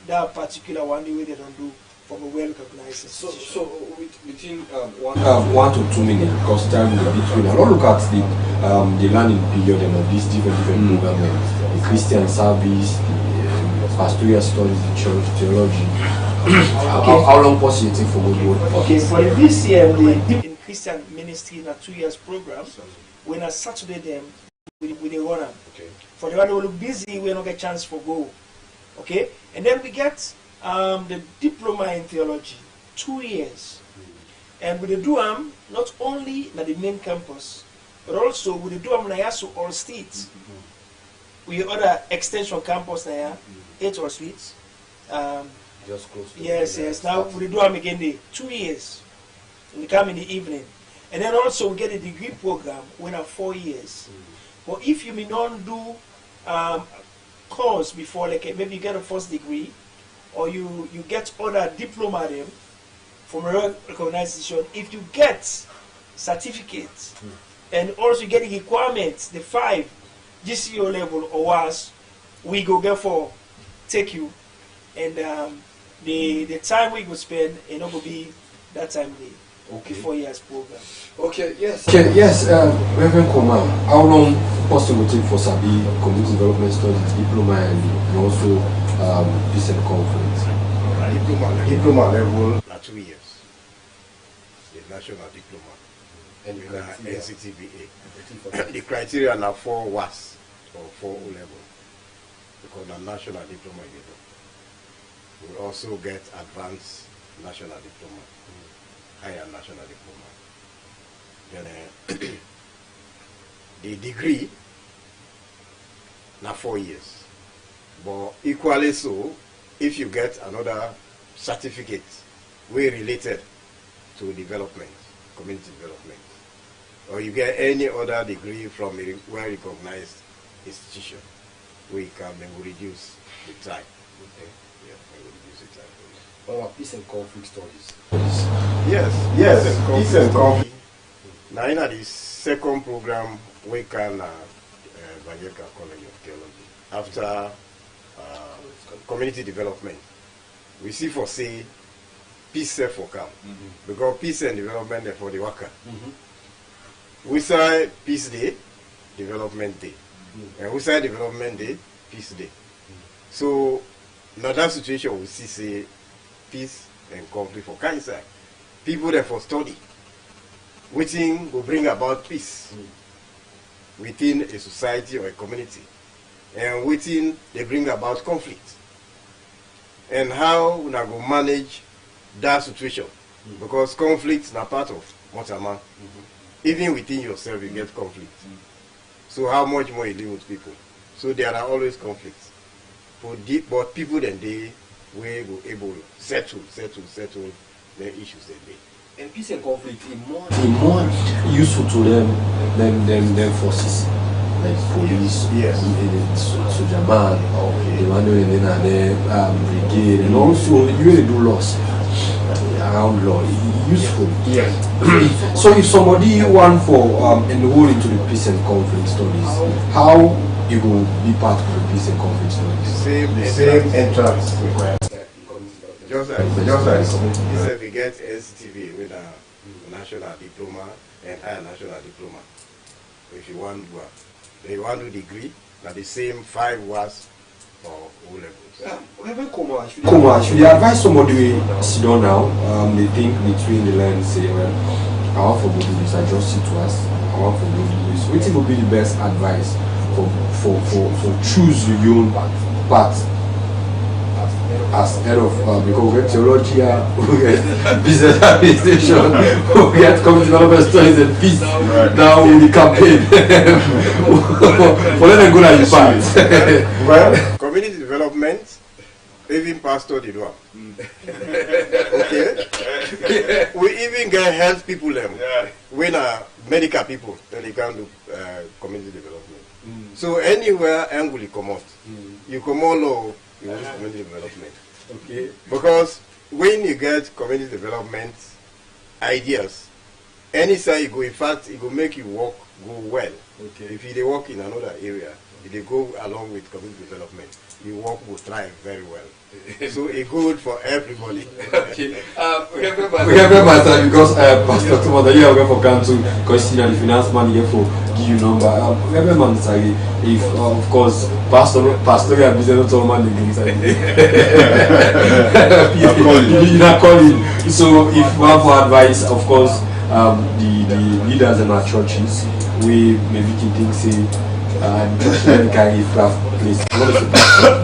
that particular one the way they don't do from a well-recognized institution. So within 1 to 2 minutes, because time is between. I don't look at the learning period and of these different programs, the Christian service, the pastoral studies, the church theology. How long possible you take for good work? Okay, for this year, in Christian ministry in a 2 years program, when a Saturday them we run them. Okay. For the one who look busy, we don't get chance for go. Okay, and then we get the diploma in theology, 2 years. And with the DUAM, not only at the main campus, but also with the DUAM na yaso all states. We other extension campus na ya, 8 all states. Just close to Yes, yes. Now we do them again the 2 years. We come in the evening. And then also we get a degree program when are 4 years. But if you may not do course before, like maybe you get a first degree, or you get other diploma them from a recognized institution, if you get certificates and also you get the requirements, the 5 GCO level or worse, we go get for take you, and the time we go spend, it not go be that time the 4 years program. Okay, yes. Okay, yes, Reverend Koma, how long possible take for Sabi Community Development Studies, diploma and also peace and conflict? Diploma level are 2 years. The national diploma. And the criteria? NCTVA. The criteria are 4 WAS or 4 O level. Because the national diploma you do. We also get advanced national diploma, higher national diploma. Then the degree now 4 years. But equally so, if you get another certificate way related to development, community development, or you get any other degree from a well-recognized institution, we can reduce the time. Okay. Yeah, we will reduce the time. What about peace and conflict studies? Yes, peace and conflict. Now, in the second program, we can Vanyeka College of Theology. After community development, we see for say peace for come, because peace and development are for the worker. We say peace day, development day, and we say development day, peace day. So, in that situation, we see say peace and conflict for cancer. People there for study, waiting will bring about peace within a society or a community, and waiting they bring about conflict. And how we go manage that situation, because conflict is not part of Motama. Even within yourself, you get conflict. So how much more you live with people? So there are always conflicts. But people then they will able to settle the issues that they. And peace and conflict is more useful to them than forces like police, Sojaman, the one in the brigade, and also you really do laws around law. Useful. Yes. So if somebody want for enroll into the peace and conflict studies, how you will be part of the peace and conflict studies? The same entrance required. Just like we get STV with a national diploma and higher national diploma. If you want to they want to degree, that the same 5 was for O levels. Koma, should you advise somebody to sit down now? They think between the lines, say, well, I want for good this, I just sit to us, I want for good this. Which will be the best advice for choose your own path as head of because we get theology, we get business administration, we get community development studies and peace. Now we campaign. Well, let them go like this part. Well, community development, even pastor did one. Okay. We even get health people them. When medical people, then they can do community development. So anywhere angle you come out, you come all low. You want community development. Okay. Because when you get community development ideas, any side you go, in fact, it will make you work go well. Okay. If you work in another area, if they go along with community development, your work will thrive very well. So it's good for everybody. Okay. We have a master because Pastor Thomas, you are for come to consider the finance manager for give you number. We have a man say if of course pastor you are business not all man you not calling. So if we have for advice, of course, the leaders in our churches, we maybe can think say Just let me carry it back, please. What is the pastor?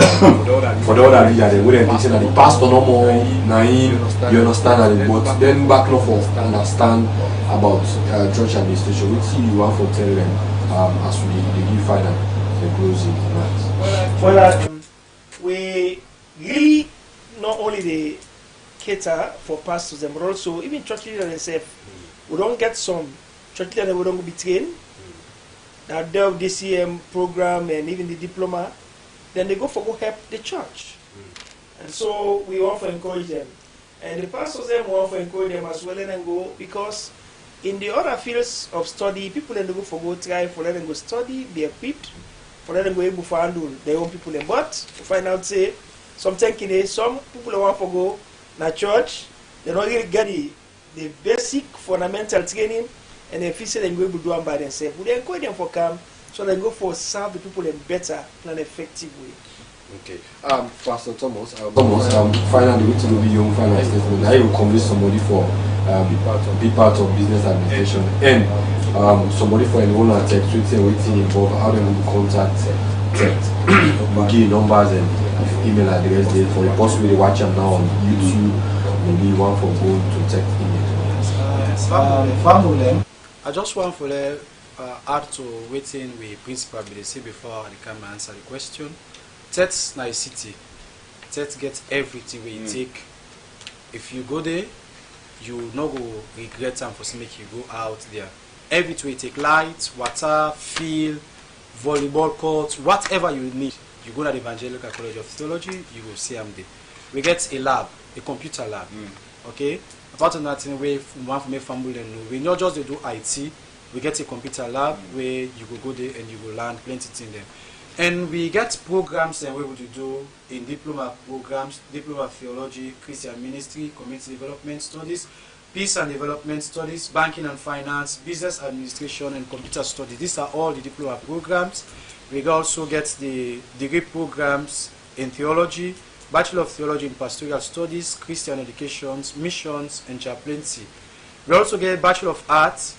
For the other leader, they wouldn't think that the pastor no more, naive, you understand that, but then back no for understand about church administration. We see you want to tell them as we give final the closing. Well, we really not only the cater for pastors, but also even church leaders themselves. We don't get some church leaders that we don't be trained. That the DCM program and even the diploma, then they go help the church. And so we want to encourage them. And the pastors then want to encourage them as well, let them go, because in the other fields of study, people then go try for let them go study, be equipped, for let them go able to handle their own people. But to find out, say, sometimes some people want to go to church, they don't really get the basic fundamental training, and they feel they go able to do them by themselves. We encourage them for come, so they go for serve the people in better and effective way. Okay. Pastor Thomas, finally, which will be your final statement. I will convince somebody for be part of business administration and somebody for enroll and tech, waiting involved, how they will contact tech. We'll give you numbers and email address there for the person will watch them now on YouTube, maybe one for going to tech email. I just want to add to waiting with principal say before I come answer the question. That's nice city. That get everything we take. If you go there, you no go regret time for make you go out there. Everything we take, light, water, field, volleyball court, whatever you need. You go to the Evangelical College of Theology, you will see them there. We get a lab, a computer lab. Okay? Apart from that, we want to make family and we not just do IT. We get a computer lab where you go there and you will learn plenty things there. And we get programs that we're able to do in diploma programs, diploma of theology, Christian ministry, community development studies, peace and development studies, banking and finance, business administration, and computer studies. These are all the diploma programs. We also get the degree programs in theology, Bachelor of Theology in Pastoral Studies, Christian Education, Missions, and Chaplaincy. We also get Bachelor of Arts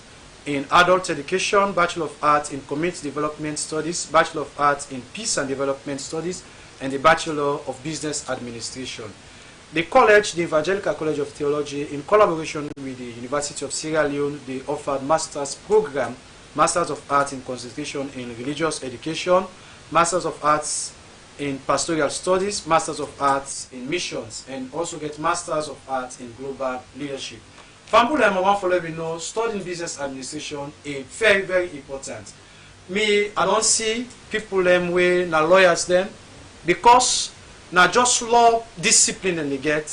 in Adult Education, Bachelor of Arts in Community Development Studies, Bachelor of Arts in Peace and Development Studies, and the Bachelor of Business Administration. The college, the Evangelical College of Theology, in collaboration with the University of Sierra Leone, they offered Master's Program, Masters of Arts in Concentration in Religious Education, Masters of Arts in Pastoral Studies, Masters of Arts in Missions, and also get Masters of Arts in Global Leadership. Family I want to let you know, studying business administration is very, very important. Me, I don't see people them way, na lawyers them, because na just law discipline and they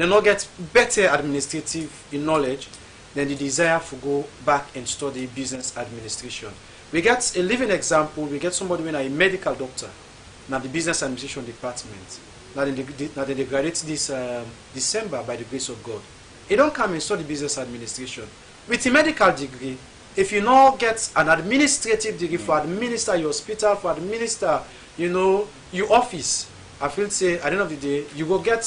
not get better administrative in knowledge than the desire to go back and study business administration. We get a living example, we get somebody when a medical doctor, now the business administration department, now they graduate this December by the grace of God. He don't come and study business administration. With a medical degree, if you not get an administrative degree for administer your hospital, for administer, your office, I feel say at the end of the day, you will get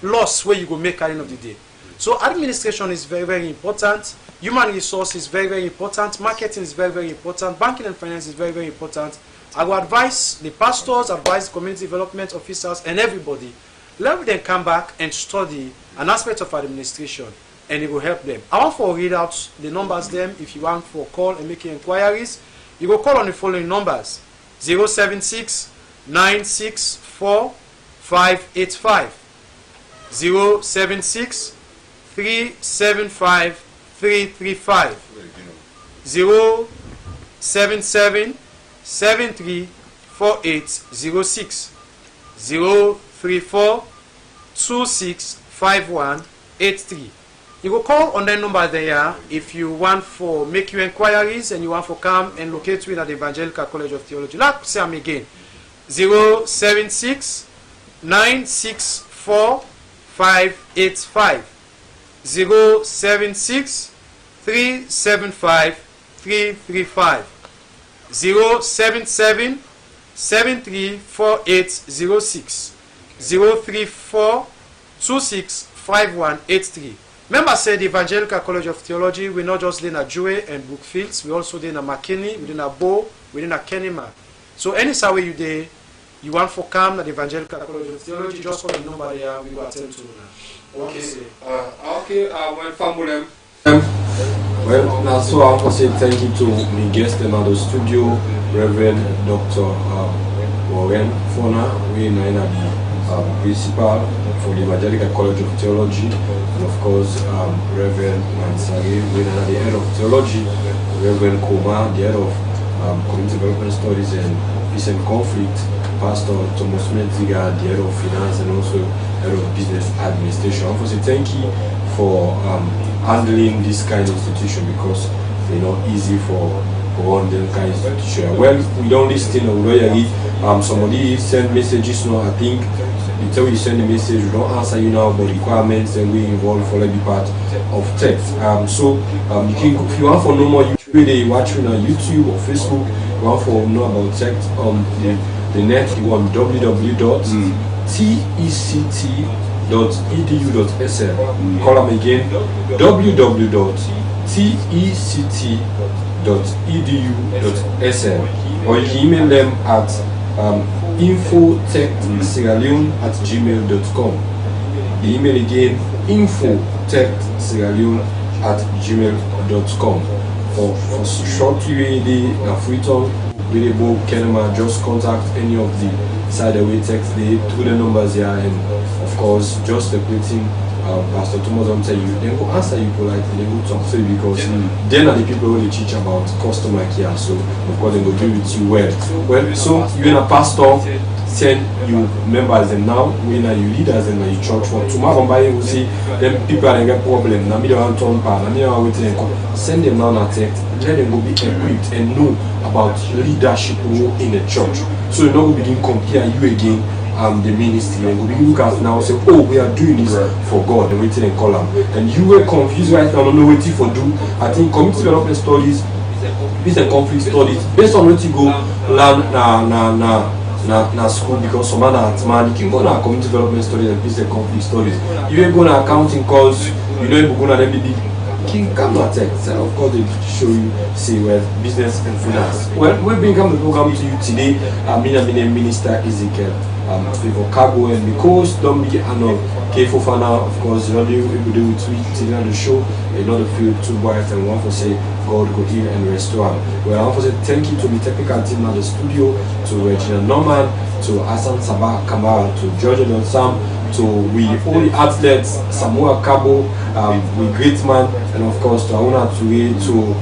loss where you go make at the end of the day. So administration is very, very important. Human resource is very, very important. Marketing is very, very important. Banking and finance is very, very important. I will advise the pastors, advise community development officers, and everybody. Let them come back and study an aspect of administration, and it will help them. I want to read out the numbers them if you want for call and make inquiries. You will call on the following numbers: 076 964 585, 076 375 335, 077 734806, 034 265183. You will call on that number there if you want for make your inquiries and you want for come and locate with at the Evangelical College of Theology. Let's say them again: 076 964 585, 076 375 335, 077 734806, 034 265183. Members say the Evangelical College of Theology, we not just in a Jewel and Brookfields, we also in a McKinney, within a Bow, within a Kennyman. So any survey you day, you want for come at the Evangelical College of Theology, just call the number there, we go attend to now. Okay, well, Famulem. Well, now so I want to say thank you to my guest in the studio, Reverend Dr. Warren Fona, we are the principal for the Evangelical College of Theology, and of course Reverend Mansari, we are the head of theology, Reverend Koma, the head of community development studies and peace and conflict, Pastor Thomas Metziga, the head of finance and also head of business administration. I want to say thank you for handling this kind of institution, because it's not easy for one them kind of institution. Well, we don't listen or we don't read. Somebody send messages now. I think you tell you send the message, we don't answer you now, but requirements and we involve for be part of text. So you can, if you want to know more, you watching on YouTube or Facebook. You want to know about text on the net. You want www.tect.edu.sl. Call them again, www.tect.edu.sl, or you can email them at infotectsierraleone@gmail.com. The email again, infotectsierraleone@gmail.com. For short QA na free talk, available Kenema, just contact any of the side away text they through the numbers here, and of course just repeating Pastor Thomas will tell you, then go answer you politely, they go talk to you, because then are the people who teach about customer care, so of course they go deal with you well. So you and a pastor send you members and now when are you leaders and you church for tomorrow by you see them people are get problem, na me they want turn pa, na me want waiting, send them now na text, let them go be equipped and know about leadership role in the church. So you're not going to begin compare you again the ministry, and we look at now and say, oh, we are doing this for God, and waiting and call them. And you were confused right now, don't know what for do. I think community development studies, peace and conflict studies, based on what you go learn na school, because some man you can go na community development studies and peace and conflict studies. You ain't go na accounting course, you know you go na MBB. King come not text, and of course they show you say well business and finance. Well, we bring the program to you today. I'm Minister Ezekiel for Cargo, and because don't be annual K Fofana, of course, you know we do it today on the show, and not feel too bright, and want to say God go heal and restore. Well, I want to say thank you to the technical team at the studio, to Regina Norman, to Hassan Sabah Kamara, to Georgia Donsam, to we all the athletes, Samuel Kabo, we great man, and of course to Auna Touye, to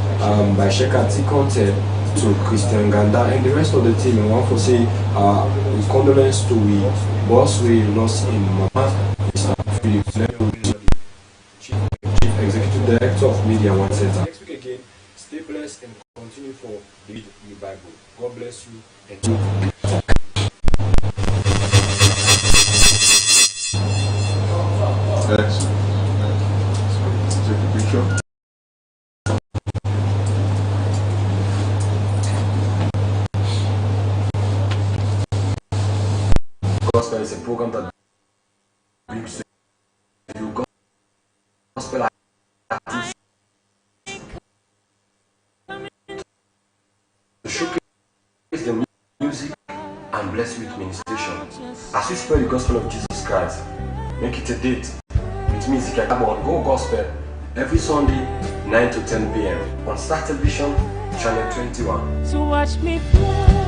Baisheka Tikonte, to Christian Ganda, and the rest of the team. And I want to say condolence to we boss we lost in Mama, Mr. Philip Leo, Chief Executive Director of Media One Center. Next week again, stay blessed and continue for the Read Your Bible. God bless you and Excellent. Take a picture. Gospel is a program that brings to you gospel artists to showcase the music and bless you with ministration. As we spread the gospel of Jesus Christ, make it a date with music and come on Go Gospel every Sunday 9 to 10 p.m. on Star Television Channel 21. So watch me fly.